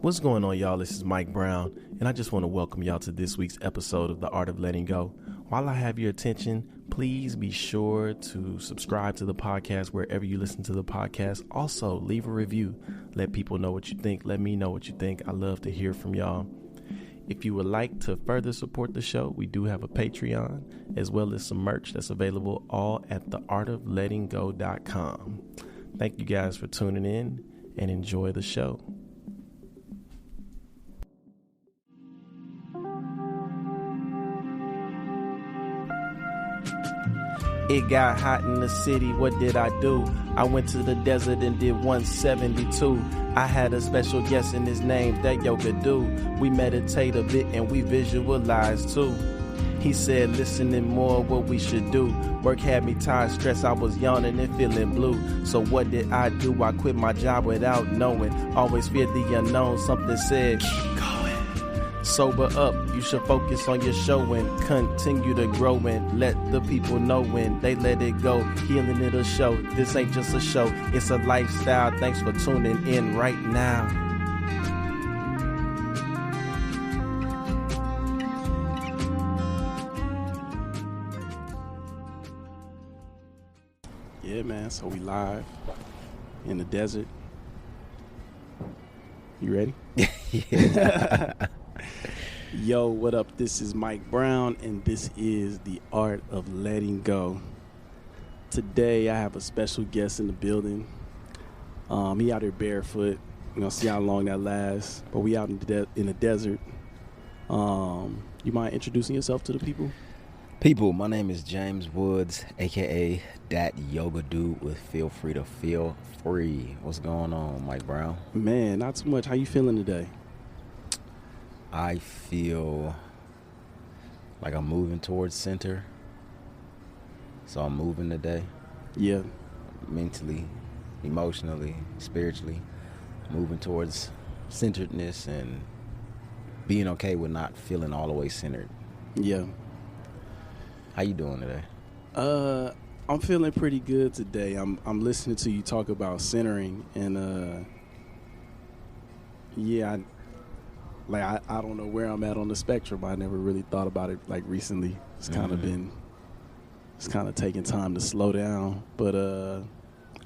What's going on, y'all? This is Mike Brown, and I just want to welcome y'all to this week's episode of The Art of Letting Go. While I have your attention, please be sure to subscribe to the podcast wherever you listen to the podcast. Also, leave a review. Let people know what you think. Let me know what you think. I love to hear from y'all. If you would like to further support the show, we do have a Patreon, as well as some merch that's available all at theartoflettinggopodcast.com. Thank you guys for tuning in, and enjoy the show. It got hot in the city, what did I do? I went to the desert and did 172. I had a special guest and his name, DatYogaDude. We meditate a bit and we visualize too. He said, listening more what we should do. Work had me tired, stressed, I was yawning and feeling blue. So what did I do? I quit my job without knowing. Always feared the unknown, something said, keep going. Sober up, you should focus on your show and continue to grow and let the people know when they let it go. Healing it'll show, this ain't just a show, it's a lifestyle. Thanks for tuning in right now. Yeah, man, so we live in the desert. You ready? Yeah. Yo, what up? This is Mike Brown, and this is The Art of Letting Go. Today, I have a special guest in the building. He out here barefoot. We're going to see how long that lasts. But we out in the desert. You mind introducing yourself to the people? People, my name is James Woods, a.k.a. DatYogaDude with Feel Free to Feel Free. What's going on, Mike Brown? Man, not too much. How you feeling today? I feel like I'm moving towards center. So I'm moving today. Yeah. Mentally, emotionally, spiritually. Moving towards centeredness and being okay with not feeling all the way centered. Yeah. How you doing today? I'm feeling pretty good today. I'm listening to you talk about centering, and I don't know where I'm at on the spectrum. I never really thought about it like recently. It's kind of taking time to slow down, but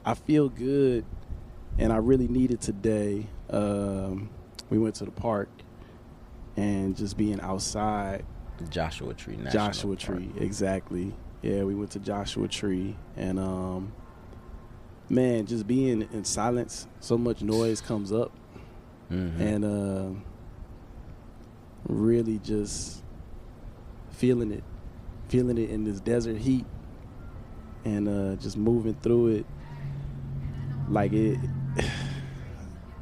I feel good, and I really need it today. We went to the park, and just being outside. Joshua Tree National Park. Exactly. Yeah, we went to Joshua Tree, and man, just being in silence. So much noise comes up, and really just feeling it in this desert heat, and just moving through it. Like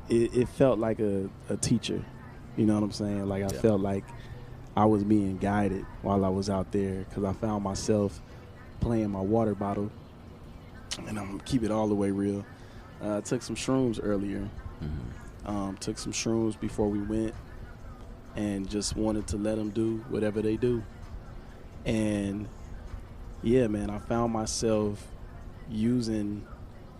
it felt like a teacher. You know what I'm saying? Like I felt like I was being guided while I was out there, because I found myself playing my water bottle, and I'm gonna keep it all the way real. I took some shrooms earlier. Took some shrooms before we went, and just wanted to let them do whatever they do. And yeah, man, I found myself using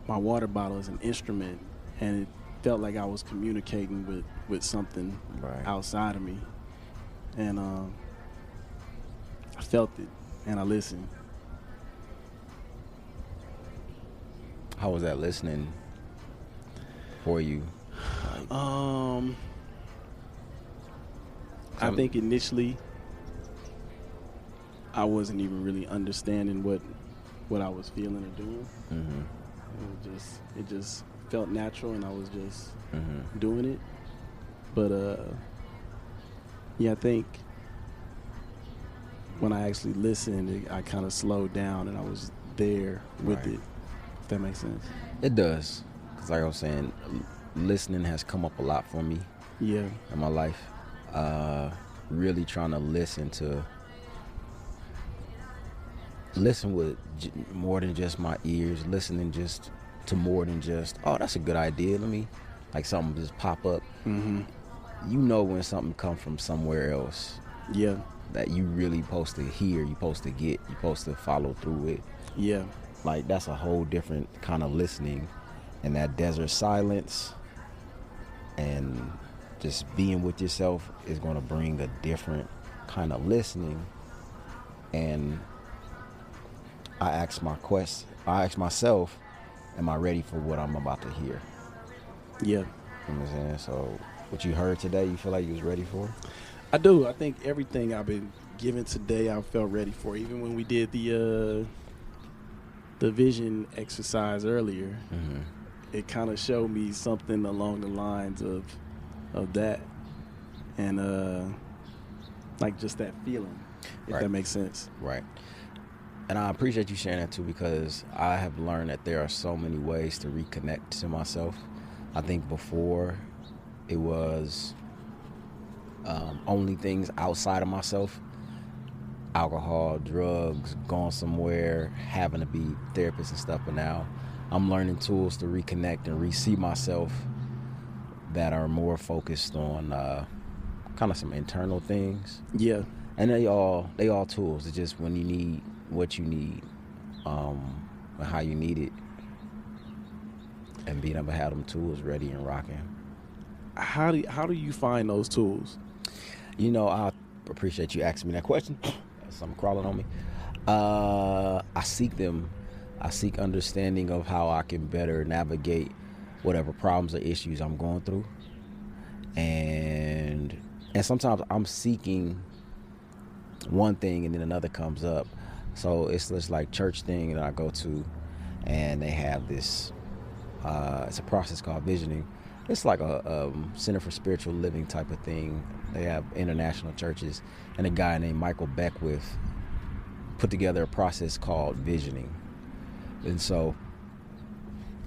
my water bottle as an instrument, and it felt like I was communicating with something outside of me. And I felt it, and I listened. How was that listening for you? I think initially I wasn't even really understanding what I was feeling or doing. It just felt natural, and I was just doing it. But I think when I actually listened, I kind of slowed down, and I was there with it. If that makes sense. It does, because like I was saying, listening has come up a lot for me. Yeah. In my life, really trying to listen with more than just my ears, listening just to more than just, oh, that's a good idea. Let me, like something just pop up. You know when something comes from somewhere else. Yeah. That you really supposed to hear, you supposed to get, you supposed to follow through with. Yeah. Like that's a whole different kind of listening, and that desert silence and just being with yourself is going to bring a different kind of listening. And I ask myself, am I ready for what I'm about to hear? Yeah. You know what I'm saying? So what you heard today, you feel like you was ready for? I do. I think everything I've been given today, I felt ready for. Even when we did the vision exercise earlier, it kind of showed me something along the lines of that, and like just that feeling, if that makes sense. Right. And I appreciate you sharing that too, because I have learned that there are so many ways to reconnect to myself. I think before it was only things outside of myself: alcohol, drugs, going somewhere, having to be therapist and stuff. But now I'm learning tools to reconnect and re-see myself that are more focused on kind of some internal things. Yeah. And they all tools. It's just when you need what you need, and how you need it, and being able to have them tools ready and rocking. How do you find those tools? You know, I appreciate you asking me that question. Something crawling on me. I seek them. I seek understanding of how I can better navigate whatever problems or issues I'm going through. And sometimes I'm seeking one thing and then another comes up. So it's this like church thing that I go to, and they have this, it's a process called visioning. It's like a Center for Spiritual Living type of thing. They have international churches, and a guy named Michael Beckwith put together a process called visioning. And so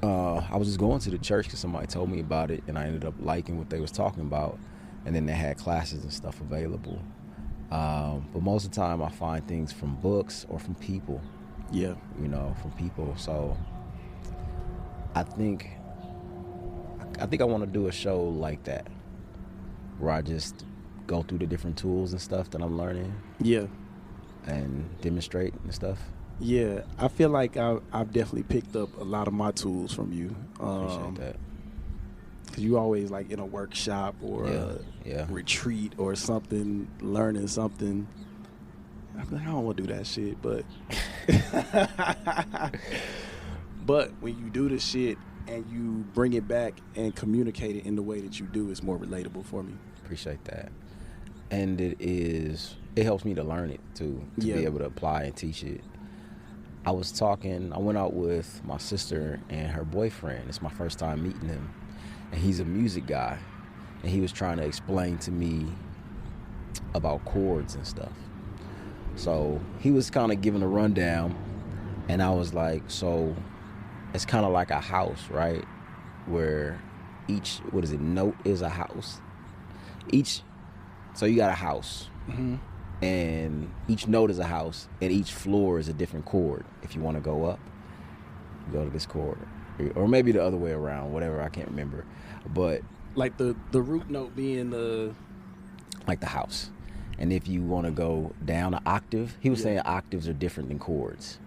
I was just going to the church because somebody told me about it, and I ended up liking what they was talking about. And then they had classes and stuff available. But most of the time I find things from books or from people. Yeah. You know, from people. So I think I want to do a show like that, where I just go through the different tools and stuff that I'm learning. Yeah. And demonstrate and stuff. Yeah, I feel like I've definitely picked up a lot of my tools from you. Appreciate that. Because you always like in a workshop or a retreat or something, learning something. I'm like, I don't want to do that shit, but but when you do the shit and you bring it back and communicate it in the way that you do, it's more relatable for me. Appreciate that. And it helps me to learn it too, to be able to apply and teach it. I went out with my sister and her boyfriend. It's my first time meeting him. And he's a music guy. And he was trying to explain to me about chords and stuff. So he was kind of giving a rundown. And I was like, so it's kind of like a house, right? Where each, note is a house. So you got a house. Mm-hmm. And each note is a house, and each floor is a different chord. If you want to go up, you go to this chord, or maybe the other way around, whatever, I can't remember. But like the root note being like the house. And if you want to go down an octave, he was saying octaves are different than chords.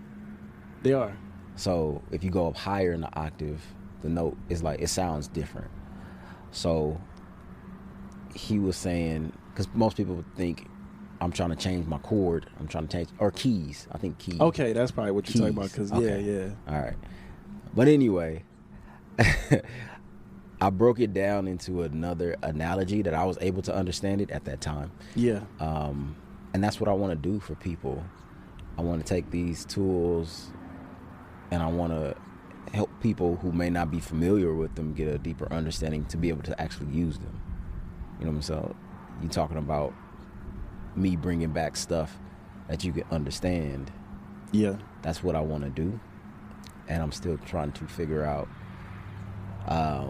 They are. So if you go up higher in the octave, the note is like, it sounds different. So he was saying, because most people would think I'm trying to change my chord. I'm trying to change, or keys. I think keys. Okay, that's probably what you're talking about. Cause okay. All right. But anyway, I broke it down into another analogy that I was able to understand it at that time. Yeah. And that's what I want to do for people. I want to take these tools, and I want to help people who may not be familiar with them get a deeper understanding to be able to actually use them. You know what I'm saying? You're talking about me bringing back stuff that you can understand. Yeah. That's what I want to do. And I'm still trying to figure out. I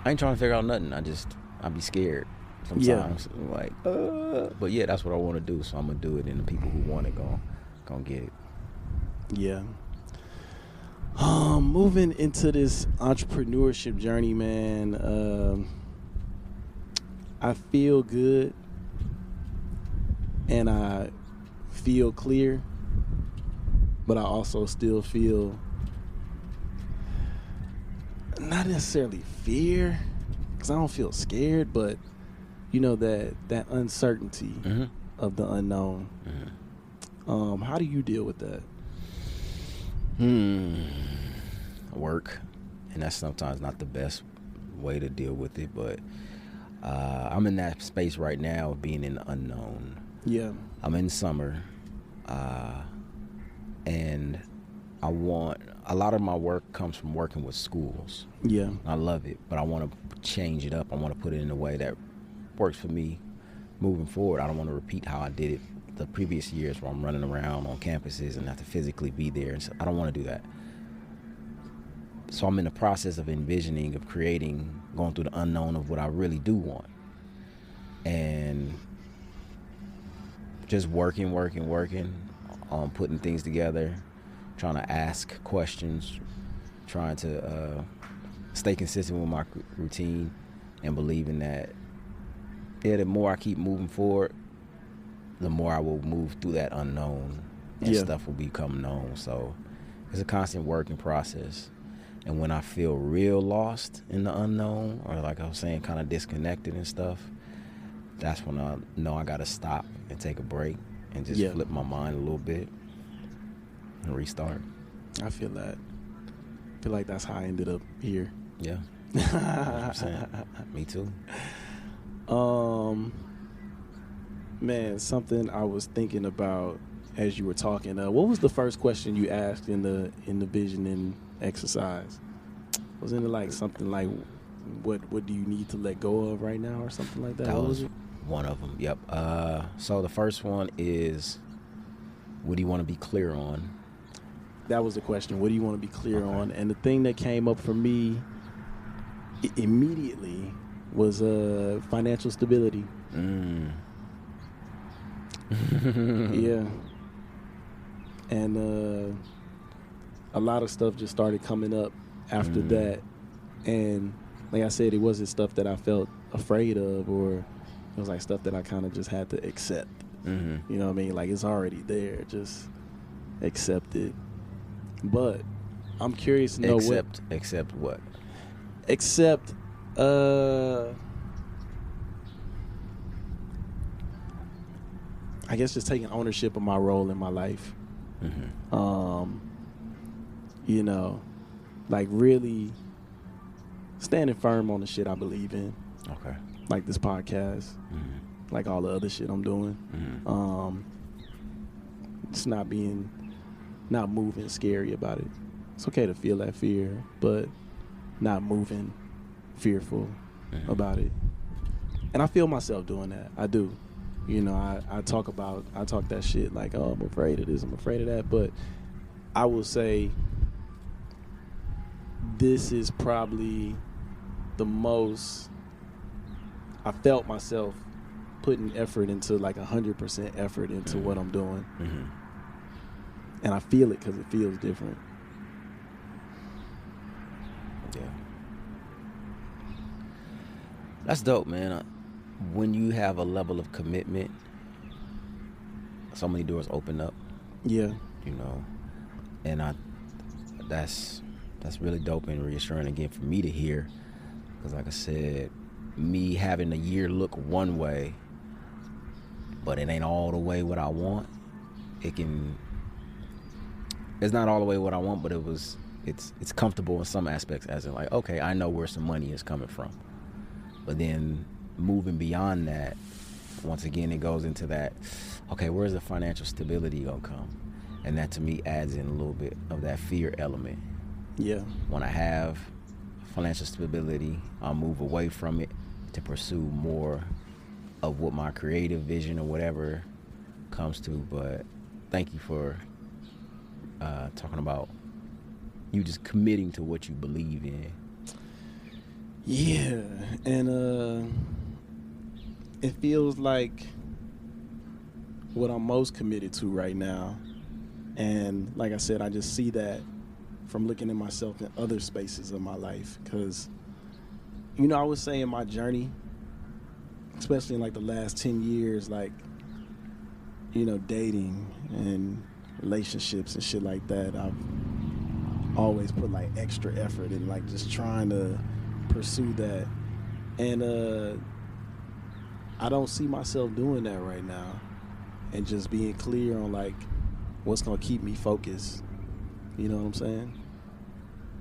ain't trying to figure out nothing. I be scared sometimes. Yeah. Like, but yeah, that's what I want to do. So I'm going to do it, and the people who want it gonna get it. Yeah. Moving into this entrepreneurship journey, man, I feel good and I feel clear, but I also still feel not necessarily fear. because I don't feel scared, but you know, that uncertainty of the unknown. How do you deal with that? Work, and that's sometimes not the best way to deal with it, but I'm in that space right now of being in the unknown. Yeah. I'm in summer, and I want, a lot of my work comes from working with schools. Yeah. I love it, but I want to change it up. I want to put it in a way that works for me moving forward. I don't want to repeat how I did it the previous years where I'm running around on campuses and have to physically be there. And so I don't want to do that. So I'm in the process of envisioning, of creating, going through the unknown of what I really do want. And just working on putting things together, trying to ask questions, trying to stay consistent with my routine, and believing that, the more I keep moving forward, the more I will move through that unknown, and stuff will become known. So it's a constant working process. And when I feel real lost in the unknown, or like I was saying, kind of disconnected and stuff, that's when I know I got to stop and take a break and just flip my mind a little bit and restart. I feel that. I feel like that's how I ended up here. Yeah. 100%. Me too. Man, something I was thinking about as you were talking. What was the first question you asked in the visioning exercise? Wasn't it like something like, what do you need to let go of right now, or something like that? That what was it? One of them. Yep. So the first one is, what do you want to be clear on? That was the question. What do you want to be clear on? And the thing that came up for me immediately was financial stability. Yeah. And a lot of stuff just started coming up after that. And like I said, it wasn't stuff that I felt afraid of, or it was like stuff that I kind of just had to accept. You know what I mean? Like, it's already there. Just accept it. But I'm curious to know Accept what? Accept, I guess just taking ownership of my role in my life. You know, like really standing firm on the shit I believe in. Okay. Like this podcast, like all the other shit I'm doing. Just not moving scary about it. It's okay to feel that fear, but not moving fearful about it. And I feel myself doing that. I do. You know, I talk that shit like, oh, I'm afraid of this, I'm afraid of that. But I will say this is probably the most I felt myself putting effort into, like 100% effort into what I'm doing. And I feel it because it feels different. Yeah. That's dope, man. When you have a level of commitment, so many doors open up. Yeah. You know, and that's really dope and reassuring again for me to hear, because like I said, me having a year look one way, but it ain't all the way what I want. It's not all the way what I want, but it's comfortable in some aspects, as in like, okay, I know where some money is coming from. But then moving beyond that, once again, it goes into that, okay, where's the financial stability gonna come? And that to me adds in a little bit of that fear element. Yeah. When I have financial stability, I'll move away from it to pursue more of what my creative vision or whatever comes to. But thank you for talking about you just committing to what you believe in. Yeah. And it feels like what I'm most committed to right now. And like I said, I just see that from looking at myself in other spaces of my life. Because, you know, I would say in my journey, especially in like the last 10 years, like, you know, dating and relationships and shit like that, I've always put like extra effort in like just trying to pursue that And I don't see myself doing that right now, and just being clear on like what's gonna keep me focused. You know what I'm saying?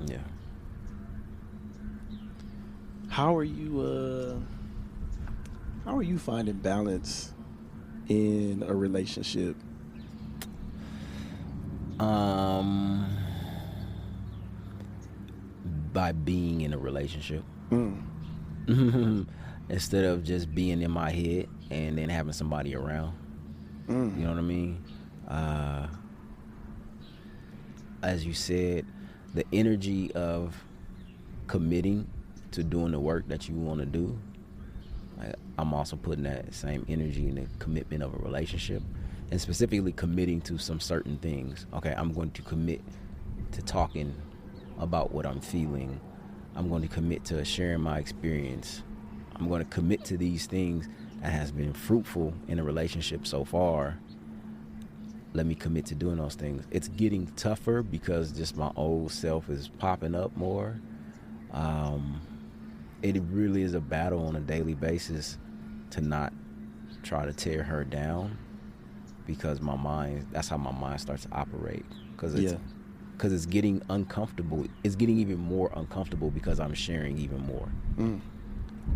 Yeah. How are you finding balance in a relationship? By being in a relationship. Instead of just being in my head and then having somebody around. You know what I mean? As you said, the energy of committing to doing the work that you want to do, I'm also putting that same energy in the commitment of a relationship, and specifically committing to some certain things. Okay, I'm going to commit to talking about what I'm feeling. I'm going to commit to sharing my experience. I'm going to commit to these things that has been fruitful in a relationship so far. Let me commit to doing those things. It's getting tougher because just my old self is popping up more. It really is a battle on a daily basis to not try to tear her down, because my mind, that's how my mind starts to operate. Because it's getting uncomfortable. It's getting even more uncomfortable because I'm sharing even more.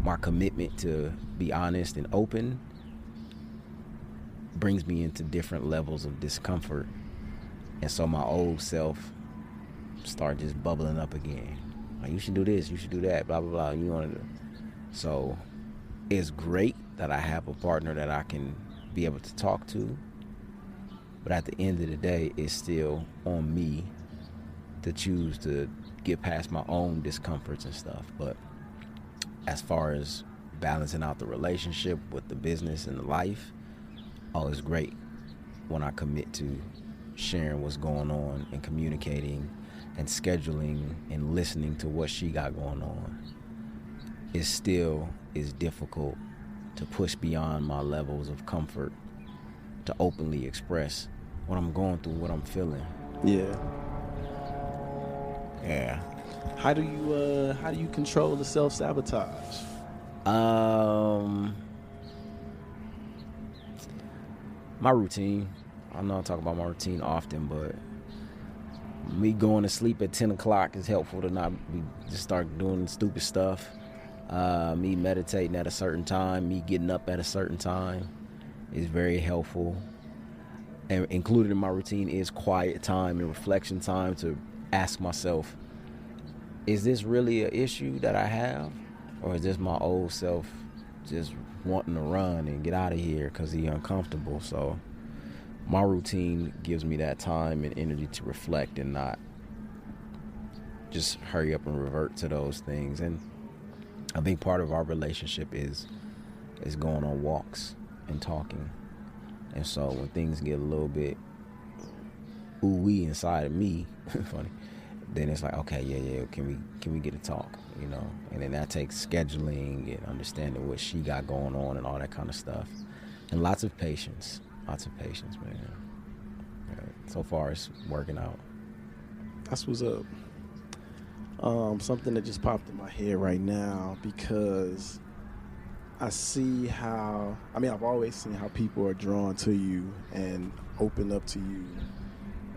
My commitment to be honest and open brings me into different levels of discomfort. And so my old self start just bubbling up again. Like, you should do this, you should do that, blah, blah, blah. You want to. So it's great that I have a partner that I can be able to talk to. But at the end of the day, it's still on me to choose to get past my own discomforts and stuff. But as far as balancing out the relationship with the business and the life, it's great when I commit to sharing what's going on and communicating and scheduling and listening to what she got going on. It still is difficult to push beyond my levels of comfort to openly express what I'm going through, what I'm feeling. Yeah. Yeah. How do you control the self-sabotage? My routine. I know I talk about my routine often, but me going to sleep at 10 o'clock is helpful to not just start doing stupid stuff. Me meditating at a certain time, me getting up at a certain time is very helpful. And included in my routine is quiet time and reflection time to ask myself, is this really an issue that I have? Or is this my old self just wanting to run and get out of here because he's uncomfortable? So my routine gives me that time and energy to reflect and not just hurry up and revert to those things. And a big part of our relationship is going on walks and talking. And so when things get a little bit ooh-wee inside of me, funny, then it's like, okay, yeah, can we get a talk, you know? And then that takes scheduling and understanding what she got going on and all that kind of stuff. And lots of patience, man. So far it's working out. That's what's up. Something that just popped in my head right now, because I see how, I've always seen how people are drawn to you and open up to you.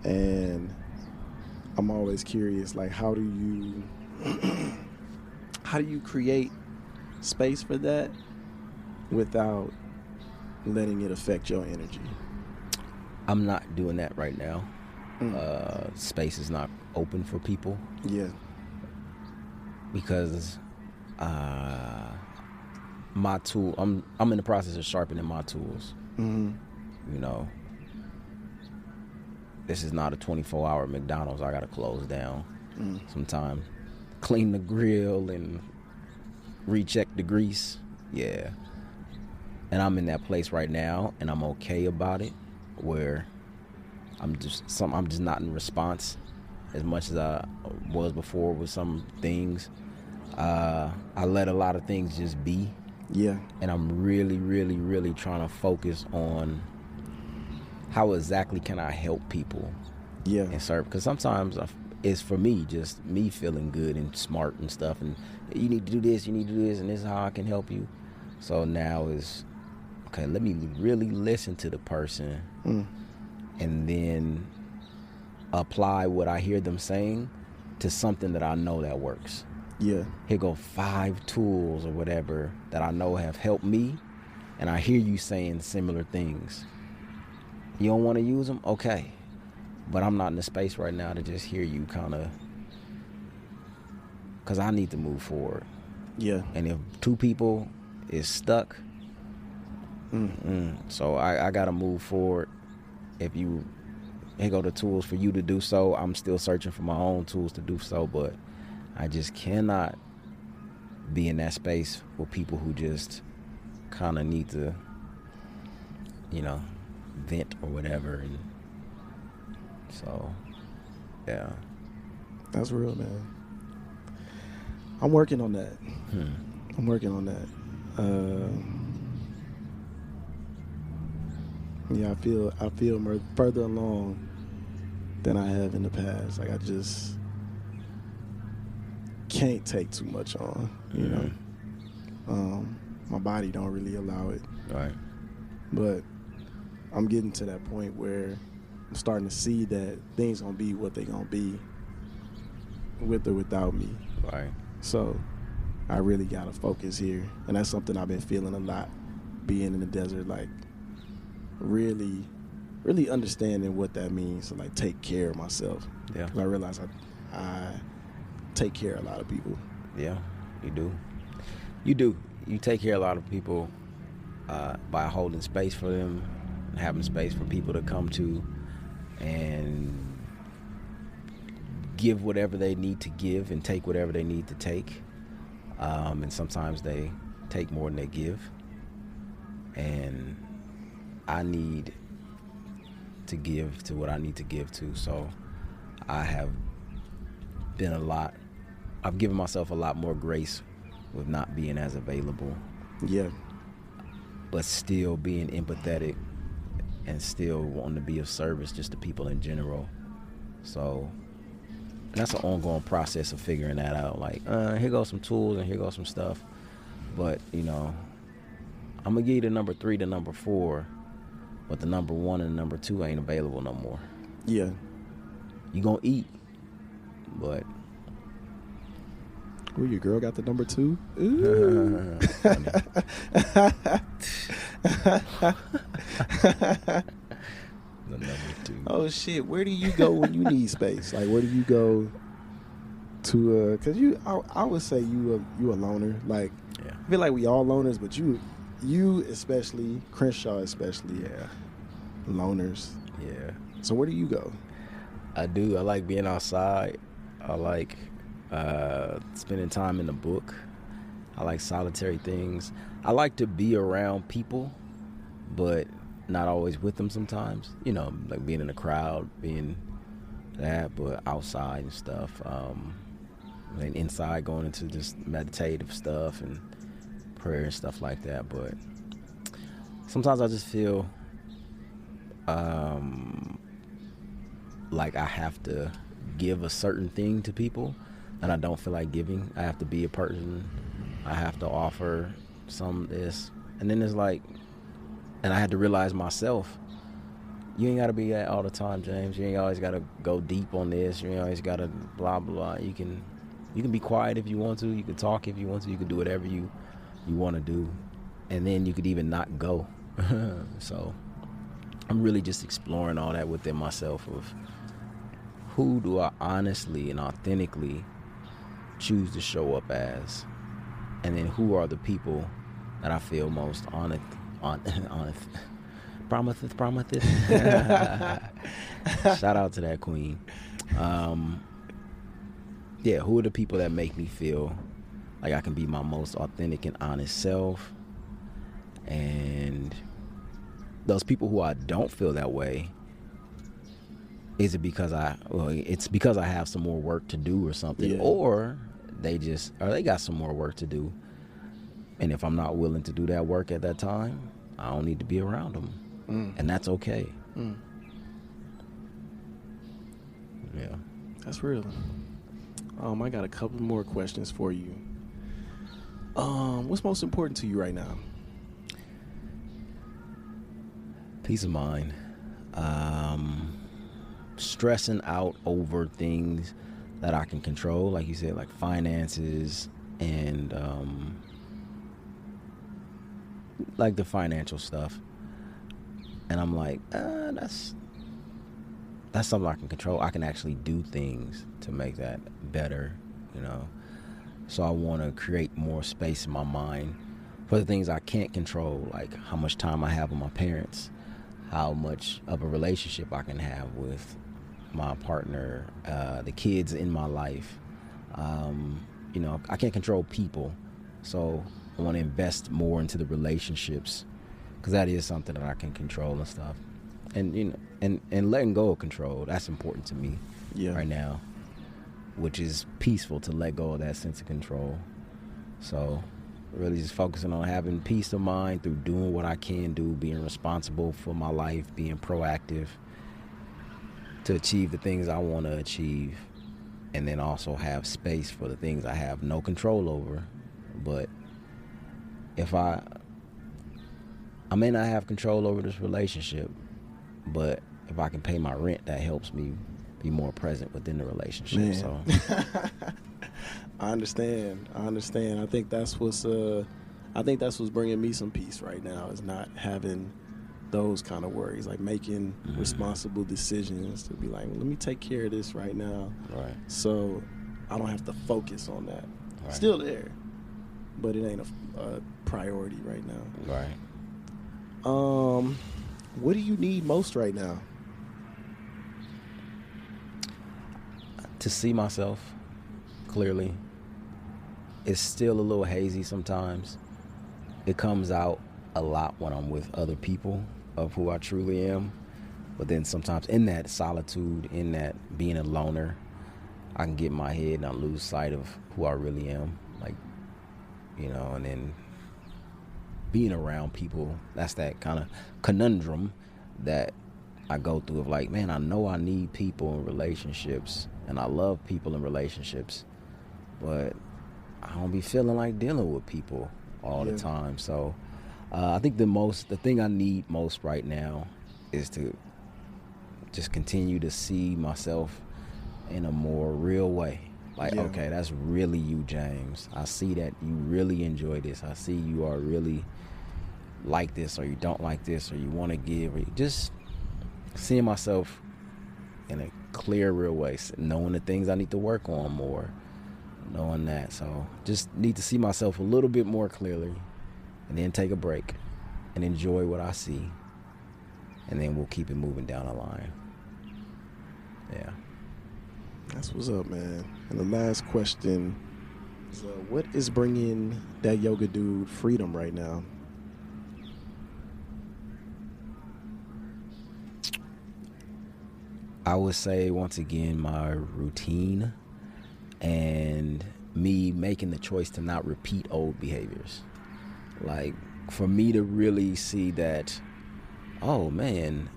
And I'm always curious, like, how do you create space for that without letting it affect your energy? I'm not doing that right now. Space is not open for people. Yeah. Because my tool, I'm in the process of sharpening my tools. You know, this is not a 24-hour McDonald's. I gotta close down sometime, clean the grill and recheck the grease. Yeah. And I'm in that place right now, and I'm okay about it, where I'm just not in response as much as I was before with some things. I let a lot of things just be. Yeah. And I'm really, really, really trying to focus on how exactly can I help people. Yeah. And serve. Because sometimes is for me, just me feeling good and smart and stuff. And you need to do this, and this is how I can help you. So now is, okay, let me really listen to the person and then apply what I hear them saying to something that I know that works. Yeah. Here go 5 tools or whatever that I know have helped me, and I hear you saying similar things. You don't want to use them? Okay. But I'm not in the space right now to just hear you kind of, because I need to move forward. Yeah. And if 2 people is stuck, so I got to move forward. If you, here go the tools for you to do so. I'm still searching for my own tools to do so, but I just cannot be in that space with people who just kind of need to, vent or whatever. And so, yeah. That's real, man. I'm working on that. I'm working on that. Yeah, I feel further along than I have in the past. Like, I just can't take too much on, you know. My body don't really allow it. Right. But I'm getting to that point where I'm starting to see that things gonna be what they gonna be, with or without me. Right. So I really gotta focus here, and that's something I've been feeling a lot, being in the desert. Like, really, really understanding what that means to, like, take care of myself. Yeah. 'Cause I realize I take care of a lot of people. Yeah, you do. You do. You take care of a lot of people by holding space for them, and having space for people to come to, and give whatever they need to give and take whatever they need to take. And sometimes they take more than they give. And I need to give to what I need to give to. So I have been I've given myself a lot more grace with not being as available. Yeah. But still being empathetic and still wanting to be of service just to people in general. So that's an ongoing process of figuring that out. Like, here goes some tools and here goes some stuff. But, I'm going to give you the number 3 to number 4, but the number 1 and the number 2 ain't available no more. Yeah. You going to eat, but... Ooh, your girl got the number 2? Ooh. The number 2. Oh shit! Where do you go when you need space? Like, where do you go to? Cause I would say you a loner. Like, yeah. I feel like we all loners, but you especially, Crenshaw especially, Yeah. loners. Yeah. So where do you go? I do. I like being outside. I like spending time in the book. I like solitary things. I like to be around people, but not always with them sometimes. Like being in a crowd, being that, but outside and stuff. And inside, going into just meditative stuff and prayer and stuff like that. But sometimes I just feel like I have to give a certain thing to people, and I don't feel like giving. I have to be a person. I have to offer some this. And then it's like, and I had to realize myself, you ain't got to be that all the time, James. You ain't always got to go deep on this. You ain't always got to blah, blah. You can be quiet if you want to. You can talk if you want to. You can do whatever you want to do. And then you could even not go. So I'm really just exploring all that within myself of who do I honestly and authentically choose to show up as? And then who are the people that I feel most honest. Prometeth. Shout out to that queen. Yeah, who are the people that make me feel like I can be my most authentic and honest self? And those people who I don't feel that way, is it because it's because I have some more work to do or something, or they got some more work to do. And if I'm not willing to do that work at that time, I don't need to be around them. And that's okay. Mm. Yeah. That's real. I got a couple more questions for you. What's most important to you right now? Peace of mind. Stressing out over things that I can control, like you said, like finances and like the financial stuff. And I'm like, that's something I can control. I can actually do things to make that better, you know. So I want to create more space in my mind for the things I can't control, like how much time I have with my parents, how much of a relationship I can have with my partner, the kids in my life. You know, I can't control people, so I want to invest more into the relationships, because that is something that I can control and stuff. And you know, and letting go of control, that's important to me right now, which is peaceful, to let go of that sense of control. So really just focusing on having peace of mind through doing what I can do, being responsible for my life, being proactive to achieve the things I want to achieve, and then also have space for the things I have no control over. But if I may not have control over this relationship, but if I can pay my rent, that helps me be more present within the relationship. Man. So I understand. I think that's what's bringing me some peace right now, is not having those kind of worries, like making responsible decisions to be like, well, let me take care of this right now. Right. So I don't have to focus on that. Right. Still there, but it ain't a priority right now. Right. What do you need most right now? To see myself clearly. It's still a little hazy sometimes. It comes out a lot when I'm with other people of who I truly am. But then sometimes in that solitude, in that being a loner, I can get in my head and I lose sight of who I really am. Like, you know, and then being around people, that's that kind of conundrum that I go through of like, man, I know I need people in relationships and I love people in relationships, but I don't be feeling like dealing with people all the time. So I think the thing I need most right now is to just continue to see myself in a more real way. Like, okay, that's really you, James. I see that you really enjoy this. I see you are really like this, or you don't like this, or you want to give, or you just seeing myself in a clear, real way, knowing the things I need to work on more, knowing that. So just need to see myself a little bit more clearly, and then take a break and enjoy what I see, and then we'll keep it moving down the line. Yeah. That's what's up, man. And the last question is, what is bringing DatYogaDude freedom right now? I would say, once again, my routine and me making the choice to not repeat old behaviors. Like, for me to really see that, oh man,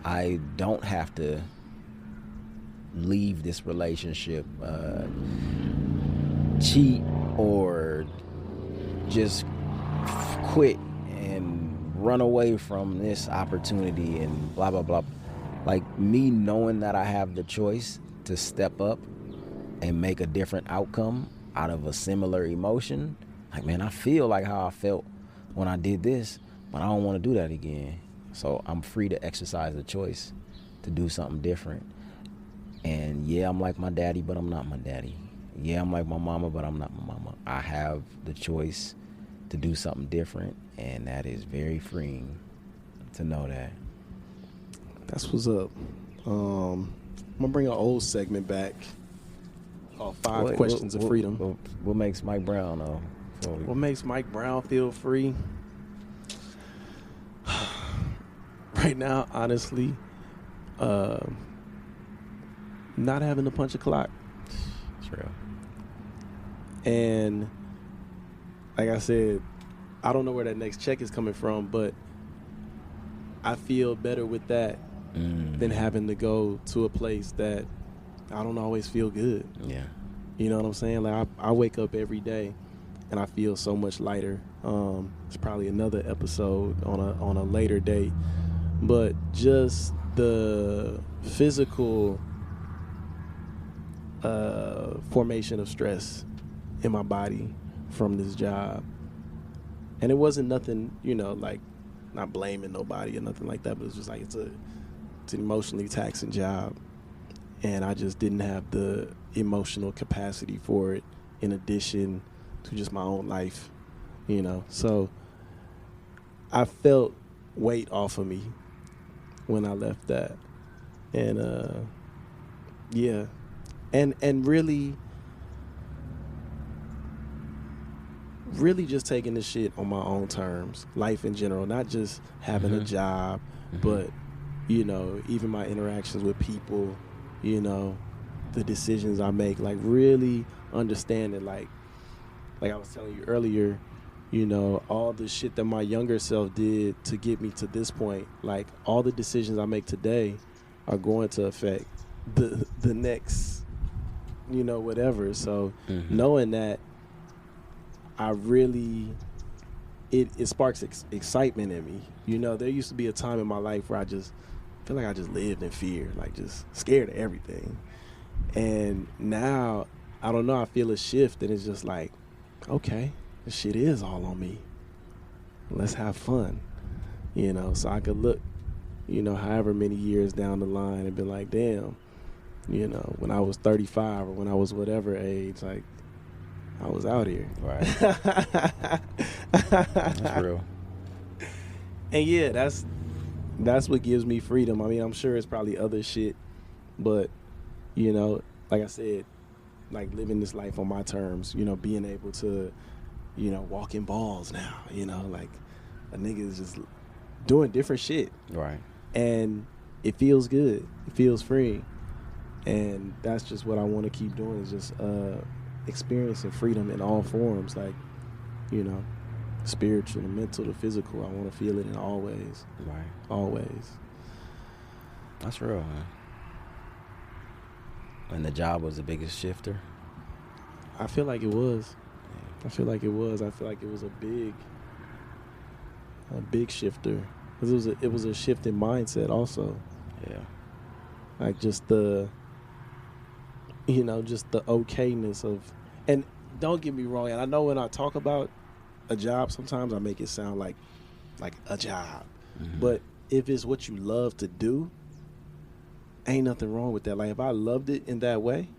I don't have to leave this relationship, cheat, or just quit and run away from this opportunity and blah, blah, blah. Like, me knowing that I have the choice to step up and make a different outcome out of a similar emotion. Like, man, I feel like how I felt when I did this, but I don't want to do that again. So I'm free to exercise the choice to do something different. And yeah, I'm like my daddy, but I'm not my daddy. Yeah, I'm like my mama, but I'm not my mama. I have the choice to do something different, and that is very freeing to know that. That's what's up. I'm gonna bring an old segment back. 5 questions of freedom. What makes Mike Brown What makes Mike Brown feel free? Right now, honestly, not having to punch a clock. It's real. And like I said, I don't know where that next check is coming from, but I feel better with that than having to go to a place that I don't always feel good. Yeah. You know what I'm saying? Like I wake up every day and I feel so much lighter. It's probably another episode on a later date, but just the physical formation of stress in my body from this job, and it wasn't nothing, you know, like not blaming nobody or nothing like that, but it's just like it's an emotionally taxing job, and I just didn't have the emotional capacity for it in addition to just my own life, you know. So I felt weight off of me when I left that, and yeah, and really just taking this shit on my own terms, life in general, not just having a job, but, you know, even my interactions with people, you know, the decisions I make, like really understanding, like I was telling you earlier, you know, all the shit that my younger self did to get me to this point, like all the decisions I make today are going to affect the next, you know, whatever. So knowing that, I really, it sparks excitement in me. You know, there used to be a time in my life where I just feel like I just lived in fear, like just scared of everything. And now, I don't know, I feel a shift, and it's just like, okay, this shit is all on me. Let's have fun. You know, so I could look, you know, however many years down the line and be like, damn, you know, when I was 35 or when I was whatever age, like, I was out here. Right. That's real. And yeah, that's what gives me freedom. I mean, I'm sure it's probably other shit, but, you know, like I said, like living this life on my terms, you know, being able to, you know, walk in balls now, you know, like a nigga is just doing different shit. Right. And it feels good. It feels free. And that's just what I want to keep doing, is just experiencing freedom in all forms, like, you know, spiritual, the mental, the physical. I want to feel it in all ways. Right. Always. That's real, man. And the job was the biggest shifter? I feel like it was. Yeah. I feel like it was. I feel like it was a big shifter. Because it was a shift in mindset also. Yeah. Like just the, you know, just the okayness of, and don't get me wrong, and I know when I talk about a job, sometimes I make it sound like a job. But if it's what you love to do, ain't nothing wrong with that. Like if I loved it in that way,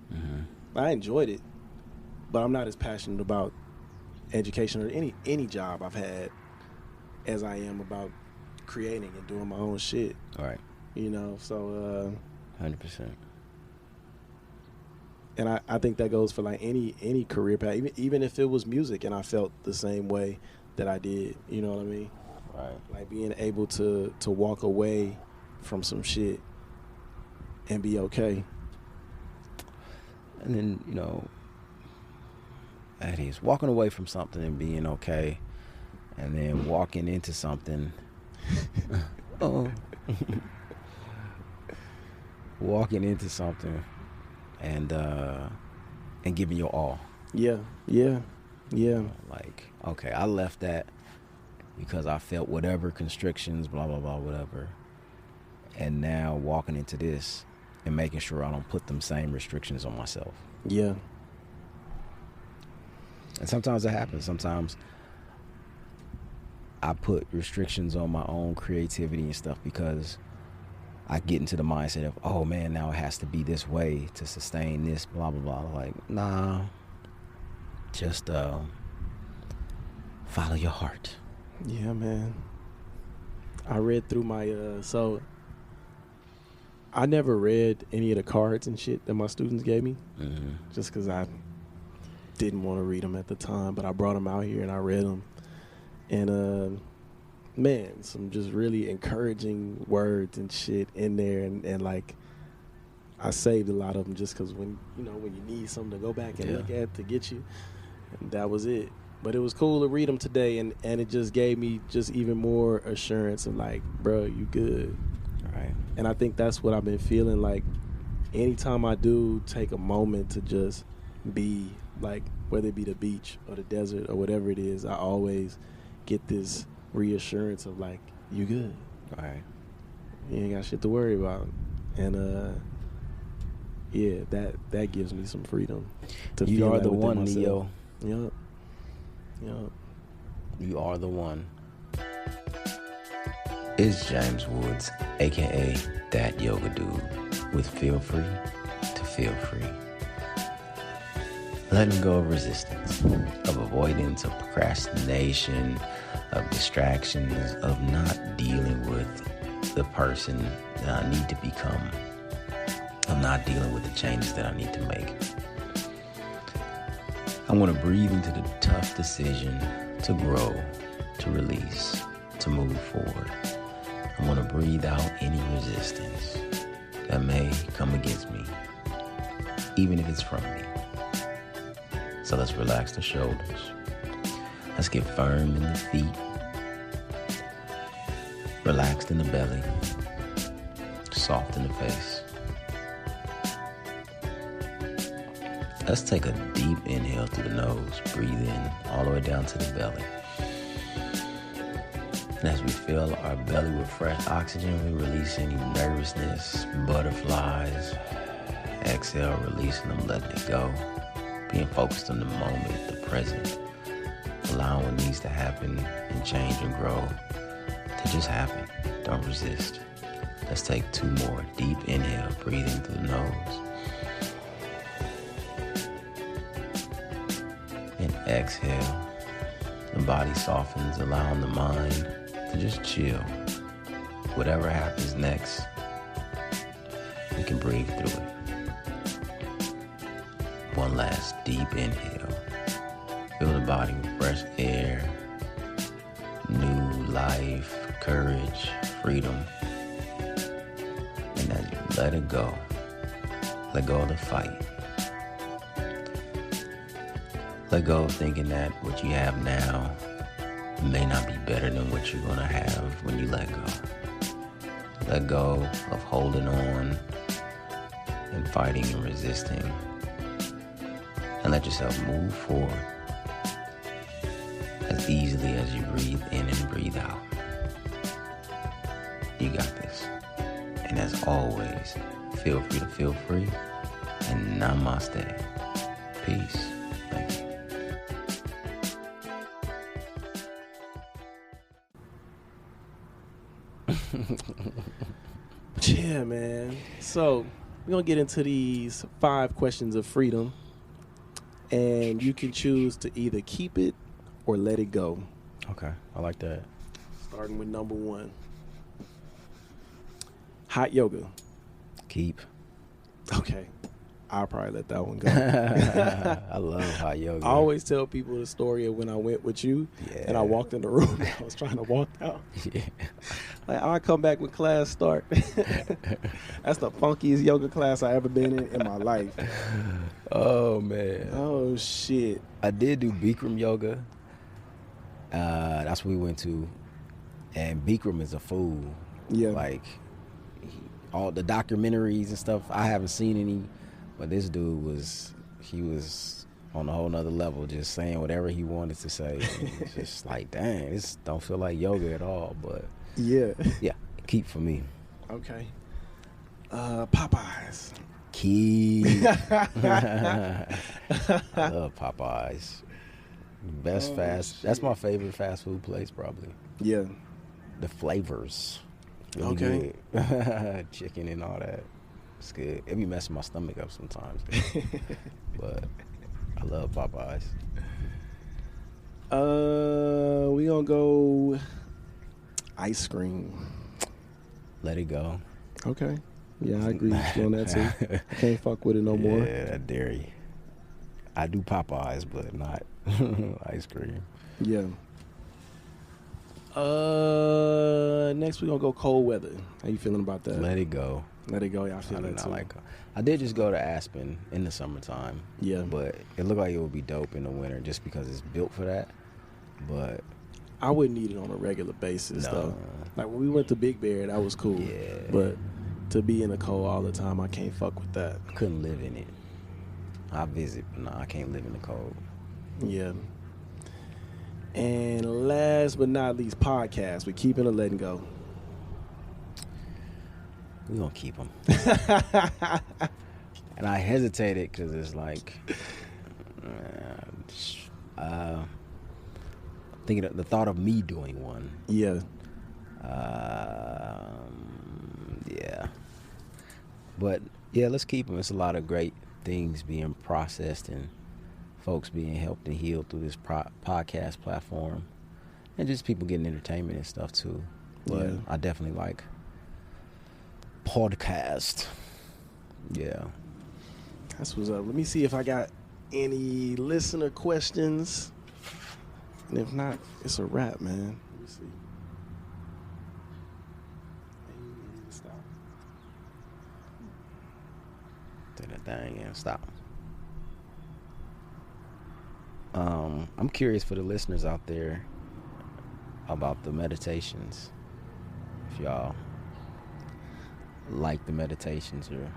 I enjoyed it, but I'm not as passionate about education or any job I've had as I am about creating and doing my own shit. All right. You know, so 100%. And I think that goes for like any career path, even if it was music and I felt the same way that I did, you know what I mean? Right. Like being able to walk away from some shit and be okay. And then, you know, that is walking away from something and being okay, and then walking into something. Walking into something and giving your all. Yeah. Like, okay, I left that because I felt whatever constrictions, blah, blah, blah, whatever. And now walking into this and making sure I don't put them same restrictions on myself. Yeah. And sometimes it happens. Sometimes I put restrictions on my own creativity and stuff because I get into the mindset of, oh man, now it has to be this way to sustain this, blah, blah, blah. Like, nah, just follow your heart. Yeah, man. I read through my, so I never read any of the cards and shit that my students gave me, just because I didn't want to read them at the time, but I brought them out here and I read them. And, man, some just really encouraging words and shit in there. And like, I saved a lot of them just because when you need something to go back and look at to get you, and that was it. But it was cool to read them today, and it just gave me just even more assurance of like, bro, you good. Right. And I think that's what I've been feeling like anytime I do take a moment to just be, like, whether it be the beach or the desert or whatever it is, I always get this reassurance of, like, you good. All right. You ain't got shit to worry about. And yeah, that gives me some freedom to You feel are that the within one, myself. Neo. Yup. You are the one. It's James Woods, aka DatYogaDude, with Feel Free to Feel Free. Letting go of resistance, of avoidance, of procrastination, of distractions, of not dealing with the person that I need to become, of not dealing with the changes that I need to make. I want to breathe into the tough decision to grow, to release, to move forward. I want to breathe out any resistance that may come against me, even if it's from me. So let's relax the shoulders. Let's get firm in the feet, relaxed in the belly, soft in the face. Let's take a deep inhale through the nose. Breathe in all the way down to the belly. And as we fill our belly with fresh oxygen, we release any nervousness, butterflies. Exhale, releasing them, letting it go. Being focused on the moment, the present. Allowing what needs to happen and change and grow to just happen. Don't resist. Let's take 2 more. Deep inhale, breathing through the nose. And exhale. The body softens, allowing the mind to just chill. Whatever happens next, we can breathe through it. One last deep inhale. Fill the body with fresh air, new life, courage, freedom. And as you let it go, let go of the fight. Let go of thinking that what you have now may not be better than what you're going to have when you let go. Let go of holding on and fighting and resisting. And let yourself move forward as easily as you breathe in and breathe out. You got this. And as always, feel free to feel free. And namaste. Peace. Thank you. Yeah, man. So we're going to get into these 5 questions of freedom. And you can choose to either keep it or let it go. Okay, I like that. Starting with number 1. Hot yoga. Keep. Okay. I'll probably let that one go. I love hot yoga. I always tell people the story of when I went with you and I walked in the room and I was trying to walk out. Yeah. Like, I'll come back when class start. That's the funkiest yoga class I ever been in my life. Oh, man. Oh, shit. I did do Bikram yoga. That's what we went to. And Bikram is a fool. Yeah. Like, all the documentaries and stuff, I haven't seen any. But this dude was on a whole nother level, just saying whatever he wanted to say. It's just like, dang, this don't feel like yoga at all. But yeah, keep for me. Okay. Popeyes. Keep. I love Popeyes. Best fast. That's my favorite fast food place, probably. Yeah. The flavors. Really Okay. Good. Chicken and all that. It's good. It be messing my stomach up sometimes. But I love Popeyes. We gonna go ice cream. Let it go. Okay. Yeah, I agree with you on that too. I can't fuck with it no more. Yeah, that dairy. I do Popeyes, but not ice cream. Yeah. Next we gonna go cold weather. How you feeling about that? Let it go. Let it go. Yeah, I feel that too. I did just go to Aspen in the summertime. Yeah. But it looked like it would be dope in the winter just because it's built for that. But I wouldn't eat it on a regular basis though. Like when we went to Big Bear, that was cool. Yeah. But To be in the cold all the time, I can't fuck with that. I couldn't live in it. I visit, but no, I can't live in the cold. Yeah. And last but not least, podcasts. We're keeping or letting go. We're going to keep them. And I hesitated because it's like, thinking of the thought of me doing one. Yeah. Yeah. But, yeah, let's keep them. It's a lot of great things being processed and folks being helped and healed through this podcast platform. And just people getting entertainment and stuff, too. But Yeah. I definitely like podcast. Yeah. That's what's up. Let me see if I got any listener questions. And if not, it's a wrap, man. Let me see. Stop. Do that thing and stop. I'm curious for the listeners out there about the meditations. If y'all like the meditations or...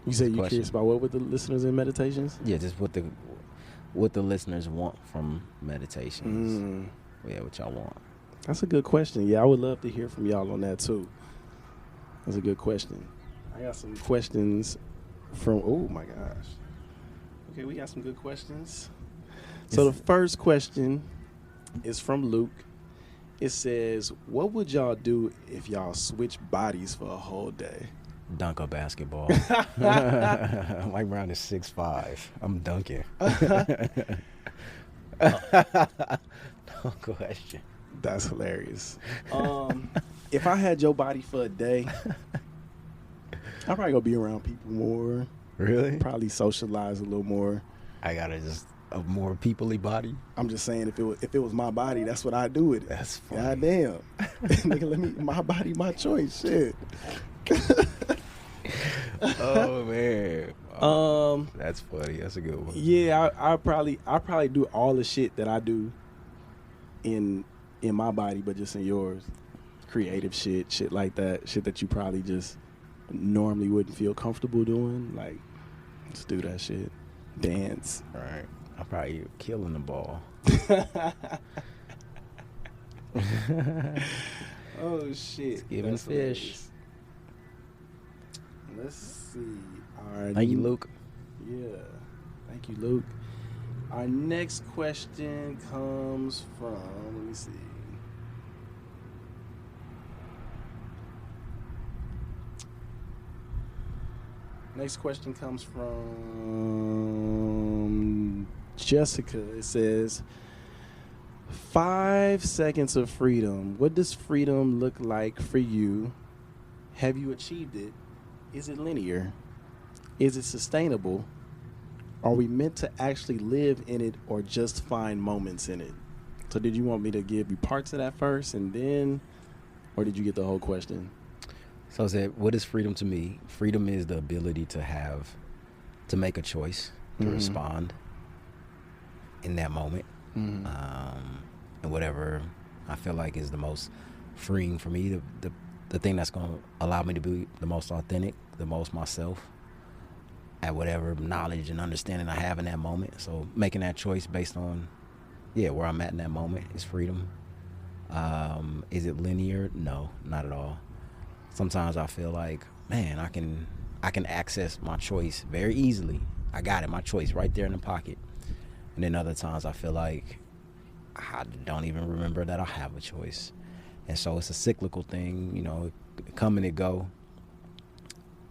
You say you're curious about what with the listeners in meditations? Yeah, just what the listeners want from meditations. Yeah, what y'all want. That's a good question. Yeah, I would love to hear from y'all on that too. That's a good question. I got some questions from, oh my gosh. Okay, we got some good questions. So the first question is from Luke. It says, what would y'all do if y'all switch bodies for a whole day? Dunk a basketball. Mike Brown is 6'5". I'm dunking. No question. That's hilarious. If I had your body for a day, I'm probably gonna be around people more. Really? Probably socialize a little more. I gotta just a more peoply body. I'm just saying, if it was my body, that's what I do with it. That's funny. Goddamn, nigga, my body, my choice. Shit. Oh man. That's funny. That's a good one. Yeah, I probably do all the shit that I do in my body, but just in yours. Creative shit like that. Shit that you probably just normally wouldn't feel comfortable doing. Like, just do that shit. Dance. Right. I'm probably killing the ball. Oh shit. Giving fish. Hilarious. Let's see. Thank you, Luke. Yeah. Thank you, Luke. Our next question comes from, let me see. Next question comes from Jessica. It says, 5 seconds of freedom. What does freedom look like for you? Have you achieved it? Is it linear? Is it sustainable? Are we meant to actually live in it or just find moments in it? So did you want me to give you parts of that first and then, or did you get the whole question? So I said, what is freedom to me? Freedom is the ability to make a choice, to respond in that moment. And whatever I feel like is the most freeing for me, the thing that's going to allow me to be the most authentic, the most myself, at whatever knowledge and understanding I have in that moment. So making that choice based on, where I'm at in that moment is freedom. Is it linear? No, not at all. Sometimes I feel like, man, I can access my choice very easily. I got it, my choice right there in the pocket. And then other times I feel like I don't even remember that I have a choice. And so it's a cyclical thing, it come and it go.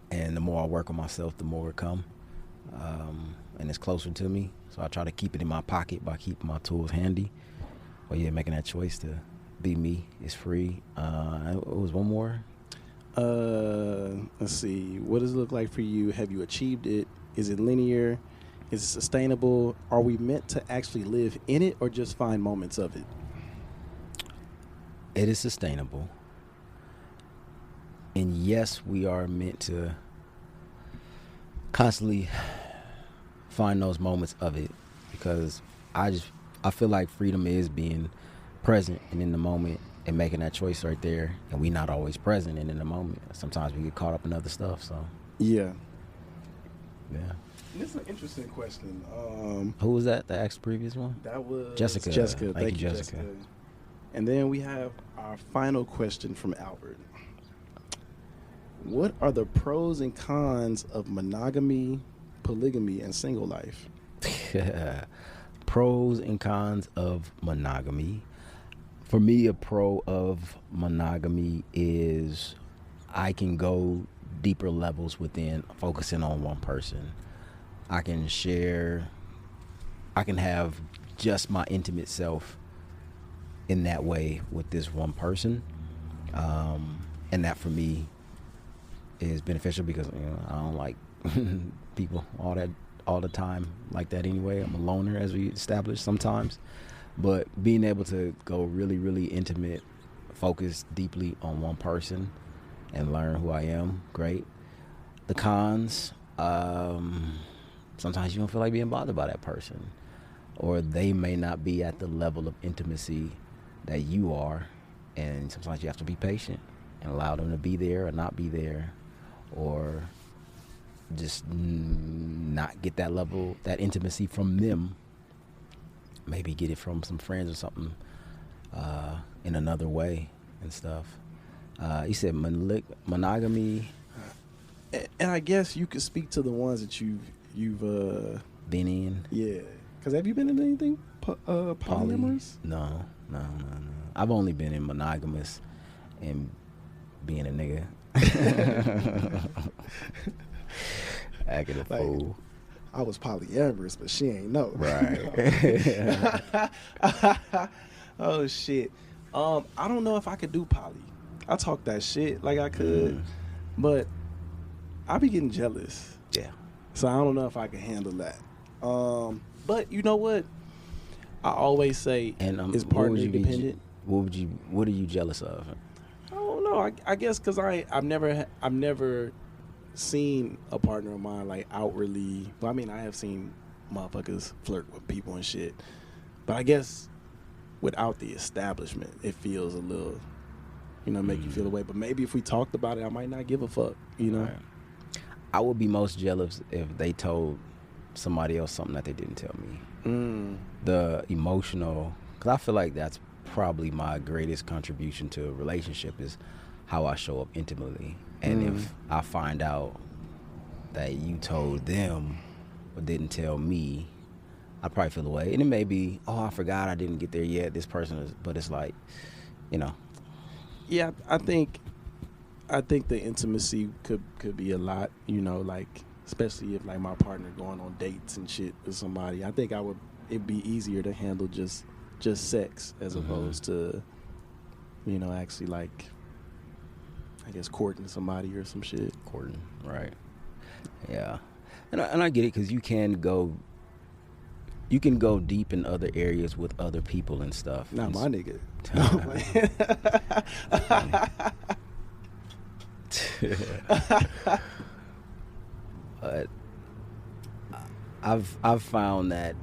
And the more I work on myself, the more it come. And it's closer to me. So I try to keep it in my pocket by keeping my tools handy. But making that choice to be me is free. It was one more. Let's see. What does it look like for you? Have you achieved it? Is it linear? Is it sustainable? Are we meant to actually live in it or just find moments of it? It is sustainable. And yes, we are meant to constantly find those moments of it, because I feel like freedom is being present and in the moment and making that choice right there, and we not always present and in the moment. Sometimes we get caught up in other stuff. So yeah. Yeah. This is an interesting question. Who was that? The previous one? That was Jessica. Thank you, Jessica. And then we have our final question from Albert. What are the pros and cons of monogamy, polygamy, and single life? Pros and cons of monogamy. For me, a pro of monogamy is I can go deeper levels within focusing on one person. I can have just my intimate self in that way with this one person. And that for me is beneficial because, you know, I don't like people all the time like that anyway. I'm a loner, as we established sometimes. But being able to go really, really intimate, focus deeply on one person and learn who I am, great. The cons, sometimes you don't feel like being bothered by that person, or they may not be at the level of intimacy that you are, and sometimes you have to be patient and allow them to be there or not be there, or just not get that level, that intimacy from them. Maybe get it from some friends or something in another way and stuff. You said monogamy. And I guess you could speak to the ones that you've been in. Yeah. Because have you been in anything polyamorous? No. I've only been in monogamous and being a nigga. Acting a fool. I was polyamorous, but she ain't know. Right. Oh, shit. I don't know if I could do poly. I talk that shit like I could, but I be getting jealous. Yeah. So I don't know if I can handle that. But you know what? I always say it's partner independent. What are you jealous of? I don't know. I guess because I've never seen a partner of mine like outwardly. Well, I mean, I have seen motherfuckers flirt with people and shit, but I guess without the establishment, it feels a little, make you feel away. But maybe if we talked about it, I might not give a fuck. Right. I would be most jealous if they told somebody else something that they didn't tell me. The emotional, because I feel like that's probably my greatest contribution to a relationship is how I show up intimately. And if I find out that you told them but didn't tell me, I'd probably feel away. And it may be, I forgot I didn't get there yet. This person is, but it's like, Yeah, I think the intimacy could be a lot, like especially if like my partner going on dates and shit with somebody. I think it'd be easier to handle just sex as opposed to, actually like, I guess courting somebody or some shit. Courting, right? Yeah, and I get it because you can go deep in other areas with other people and stuff. Not my nigga. But I've found that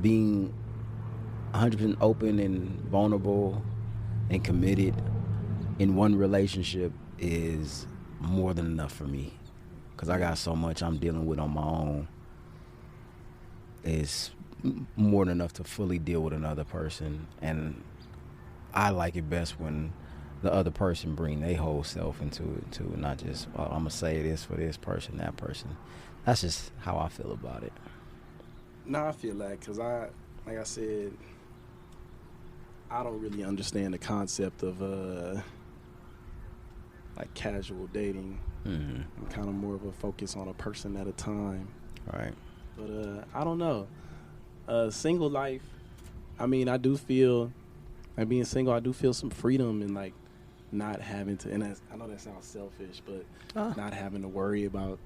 being 100% open and vulnerable and committed in one relationship is more than enough for me, because I got so much I'm dealing with on my own. It's more than enough to fully deal with another person, and I like it best when the other person bring their whole self into it too, not just, I'm gonna say this for this person, that person. That's just how I feel about it. No, I feel that because like I said, I don't really understand the concept of like casual dating. I'm kind of more of a focus on a person at a time. Right. But I don't know. Single life, I mean, I do feel, like being single, I do feel some freedom in like not having to, and I know that sounds selfish, but not having to worry about,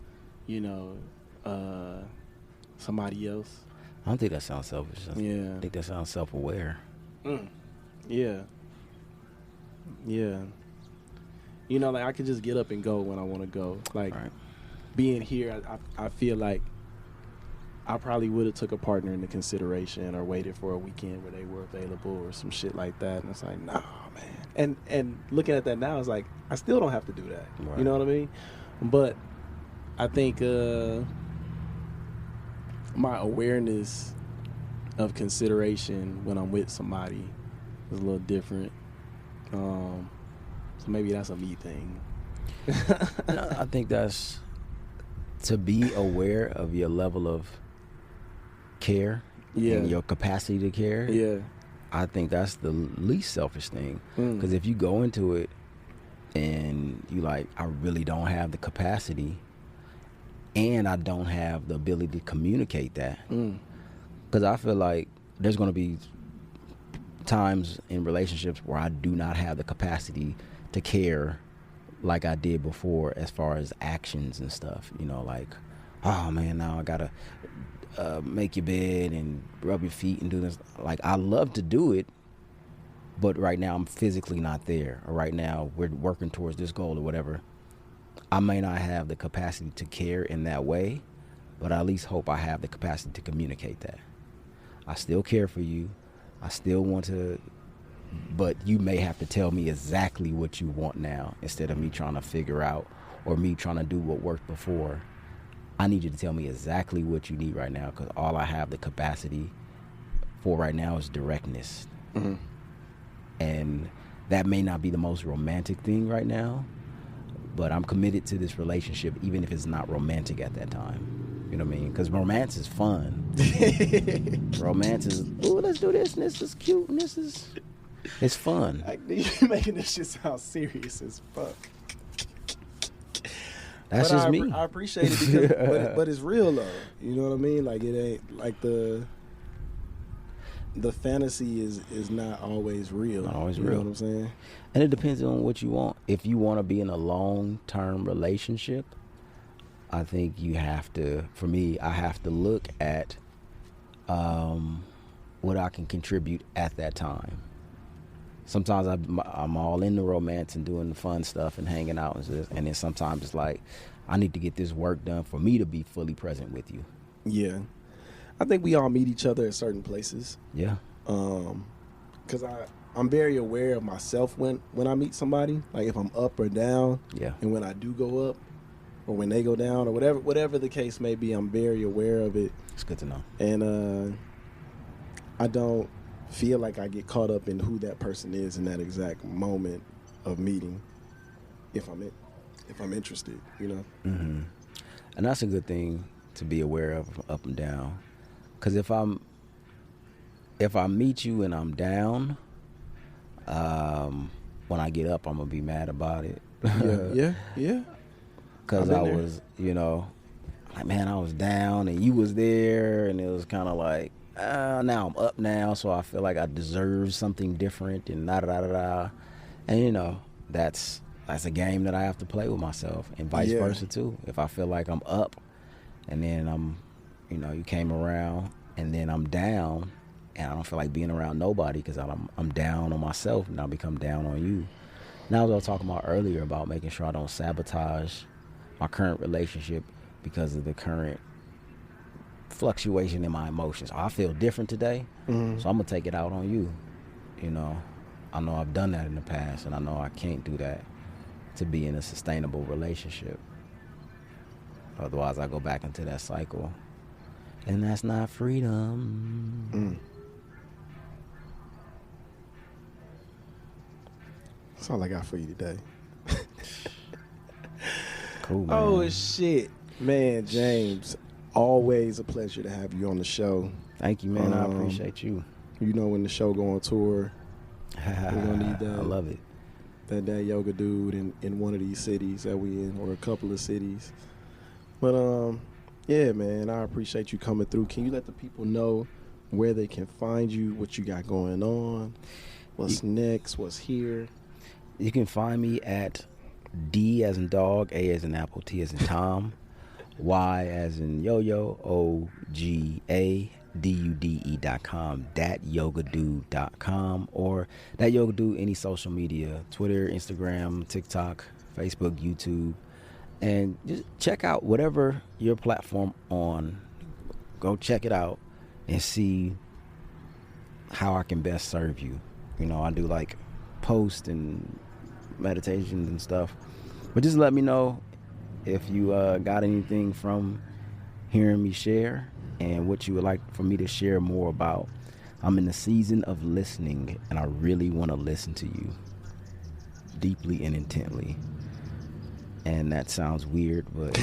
somebody else. I don't think that sounds selfish. Yeah. I think that sounds self-aware. Yeah. Like I could just get up and go when I want to go. Like being here, I feel like I probably would have took a partner into consideration or waited for a weekend where they were available or some shit like that. And it's like, nah, man. And looking at that now, it's like I still don't have to do that. Right. You know what I mean? But I think my awareness of consideration when I'm with somebody is a little different. So maybe that's a me thing. I think that's to be aware of your level of care and your capacity to care. Yeah. I think that's the least selfish thing. Because if you go into it and you like, I really don't have the capacity and I don't have the ability to communicate that. Because I feel like there's going to be times in relationships where I do not have the capacity to care like I did before as far as actions and stuff. You know, like, oh man, now I got to make your bed and rub your feet and do this. Like, I love to do it, but right now I'm physically not there. Or right now we're working towards this goal or whatever. I may not have the capacity to care in that way, but I at least hope I have the capacity to communicate that. I still care for you. I still want to, but you may have to tell me exactly what you want now instead of me trying to figure out or me trying to do what worked before. I need you to tell me exactly what you need right now, because all I have the capacity for right now is directness. And that may not be the most romantic thing right now, but I'm committed to this relationship even if it's not romantic at that time. You know what I mean? Because romance is fun. Romance is, ooh, let's do this, and this is cute, and this is, it's fun. You're making this shit sound serious as fuck. That's just me. I appreciate it because, but it's real though. You know what I mean? Like, it ain't like the fantasy is not always real. Not always real. real. You know what I'm saying? And it depends on what you want. If you want to be in a long-term relationship, I think you have to, for me, I have to look at what I can contribute at that time. Sometimes I'm all in the romance and doing the fun stuff and hanging out and then sometimes it's like, I need to get this work done for me to be fully present with you. Yeah. I think we all meet each other at certain places. Yeah. Because I'm very aware of myself when I meet somebody, like if I'm up or down. Yeah. And when I do go up or when they go down or whatever the case may be, I'm very aware of it. It's good to know. And I don't feel like I get caught up in who that person is in that exact moment of meeting if I'm interested, you know. Mm-hmm. And that's a good thing to be aware of, up and down. Because if I meet you and I'm down, when I get up, I'm gonna be mad about it. Yeah. Because I was, you know, like, man, I was down and you was there, and it was kind of like, now I'm up now, so I feel like I deserve something different, and da-da-da-da-da. And, you know, that's a game that I have to play with myself, and vice versa, too. If I feel like I'm up, and then I'm, you know, you came around, and then I'm down, and I don't feel like being around nobody because I'm down on myself, and I become down on you. Now, as I was talking about earlier about making sure I don't sabotage my current relationship because of the current fluctuation in my emotions. I feel different today, so I'm gonna take it out on you. You know, I know I've done that in the past, and I know I can't do that to be in a sustainable relationship. Otherwise, I go back into that cycle, and that's not freedom. That's all I got for you today. Cool, man. Oh shit, man, James. Always a pleasure to have you on the show. Thank you, man. I appreciate you. You know, when the show go on tour, we're gonna need that. I love it. That DatYogaDude in one of these cities that we in, or a couple of cities. But yeah, man, I appreciate you coming through. Can you let the people know where they can find you, what you got going on, what's next, what's here? You can find me at D as in dog, A as in apple, T as in Tom, Y as in yo-yo, OGADUDE.com, DatYogaDude.com, or DatYogaDude, any social media, Twitter, Instagram, TikTok, Facebook, YouTube, and just check out whatever your platform on. Go check it out and see how I can best serve you. You know, I do like posts and meditations and stuff. But just let me know if you got anything from hearing me share and what you would like for me to share more about. I'm in the season of listening, and I really want to listen to you deeply and intently. And that sounds weird, but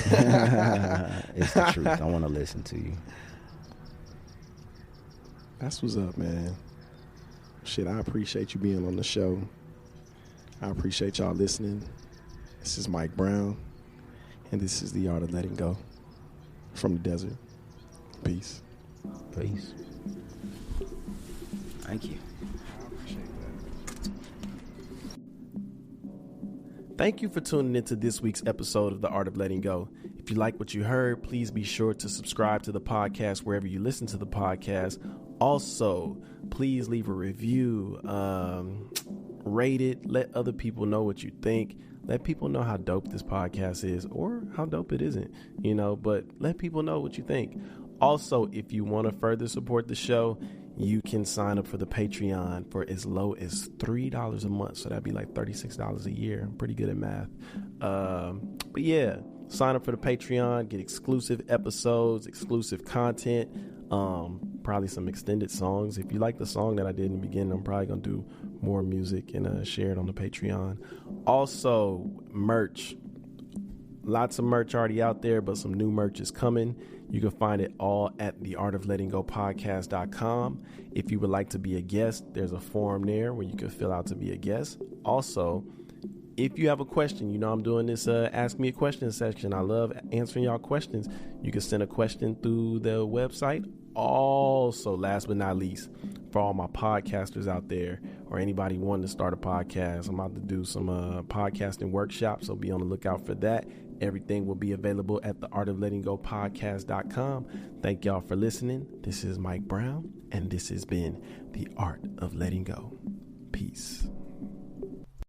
it's the truth. I want to listen to you. That's what's up, man. Shit, I appreciate you being on the show. I appreciate y'all listening. This is Mike Brown, and this is The Art of Letting Go from the desert. Peace. Peace. Thank you. Thank you for tuning into this week's episode of The Art of Letting Go. If you like what you heard, please be sure to subscribe to the podcast wherever you listen to the podcast. Also, please leave a review, rate it, let other people know what you think. Let people know how dope this podcast is or how dope it isn't, but let people know what you think. Also, if you want to further support the show, you can sign up for the Patreon for as low as $3 a month. So that'd be like $36 a year. I'm pretty good at math. But yeah, sign up for the Patreon, get exclusive episodes, exclusive content, probably some extended songs. If you like the song that I did in the beginning, I'm probably going to do more music and share it on the Patreon. Also, merch. Lots of merch already out there, but some new merch is coming. You can find it all at theartoflettinggopodcast.com. If you would like to be a guest, there's a form there where you can fill out to be a guest. Also, if you have a question, I'm doing this Ask Me a Question section. I love answering y'all questions. You can send a question through the website. Also, last but not least, for all my podcasters out there or anybody wanting to start a podcast, I'm about to do some podcasting workshops, so be on the lookout for that. Everything will be available at theartoflettinggopodcast.com. Thank y'all for listening. This is Mike Brown, and this has been The Art of Letting Go.